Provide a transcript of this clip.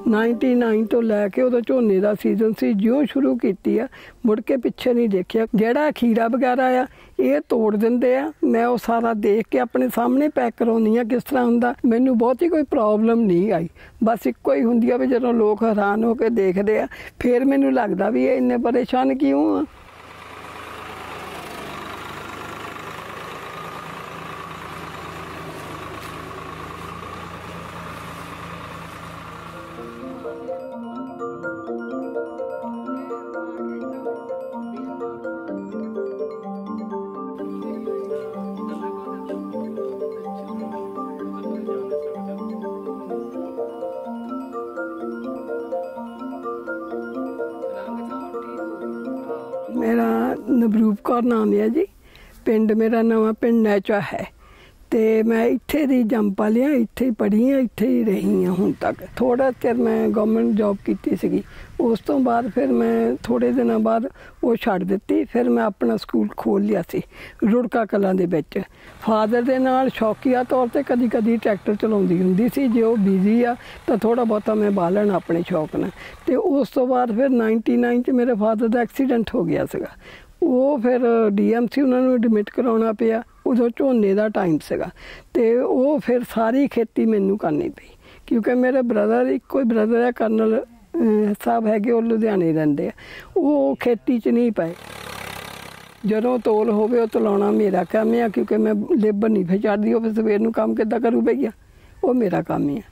99 ਤੋਂ ਲੈ ਕੇ ਉਦੋਂ ਝੋਨੇ ਦਾ ਸੀਜ਼ਨ ਸੀ, ਜਿਉਂ ਸ਼ੁਰੂ ਕੀਤੀ ਆ ਮੁੜ ਕੇ ਪਿੱਛੇ ਨਹੀਂ ਦੇਖਿਆ। ਜਿਹੜਾ ਖੀਰਾ ਵਗੈਰਾ ਆ ਇਹ ਤੋੜ ਦਿੰਦੇ ਆ, ਮੈਂ ਉਹ ਸਾਰਾ ਦੇਖ ਕੇ ਆਪਣੇ ਸਾਹਮਣੇ ਪੈਕ ਕਰਾਉਂਦੀ ਆ ਕਿਸ ਤਰ੍ਹਾਂ ਹੁੰਦਾ। ਮੈਨੂੰ ਬਹੁਤੀ ਕੋਈ ਪ੍ਰੋਬਲਮ ਨਹੀਂ ਆਈ, ਬਸ ਇੱਕੋ ਹੀ ਹੁੰਦੀ ਆ ਵੀ ਜਦੋਂ ਲੋਕ ਹੈਰਾਨ ਹੋ ਕੇ ਦੇਖਦੇ ਆ ਫਿਰ ਮੈਨੂੰ ਲੱਗਦਾ ਵੀ ਇਹ ਇੰਨੇ ਪਰੇਸ਼ਾਨ ਕਿਉਂ ਆ। मेरा नवरूप कौर नाम है जी। पिंड मेरा नवा पिंड नैचा है तो मैं इत्थे दी जंम पाली हाँ, इत्थे ही पढ़ी हाँ, इत्थे ही रही हाँ हुण तक। थोड़ा चिर मैं गवर्नमेंट जॉब की सीगी, उस तो बाद फिर मैं थोड़े दिनों बाद वो छड्ड दित्ती। फिर मैं अपना स्कूल खोल लिया सी रुड़का कलां दे विच। फादर दे नाल शौकीया तौर ते कदी कदी ट्रैक्टर चलाउंदी हुंदी सी, जे वो बिजी आ तो थोड़ा बहुता मैं बालन अपने शौक नाल। ते उस तो बाद फिर 99 च मेरे फादर दा एक्सीडेंट हो गया सीगा। वो फिर DMC उन्होंने एडमिट कराउणा पिया। उदों झोने का टाइम सीगा ते वो फिर सारी खेती मैनू करनी पई, क्योंकि मेरे ब्रदर एक कोई ब्रदर है कर्नल साहब है, वो लुधियाने रहिंदे आ, वो खेती च नहीं पाए। जदों तोल होवे तलाउणा मेरा काम है, क्योंकि मैं लेबर नहीं फिर चढ़दी, वो फिर सवेर नूं काम किद्दां करू भईया, वो मेरा काम है।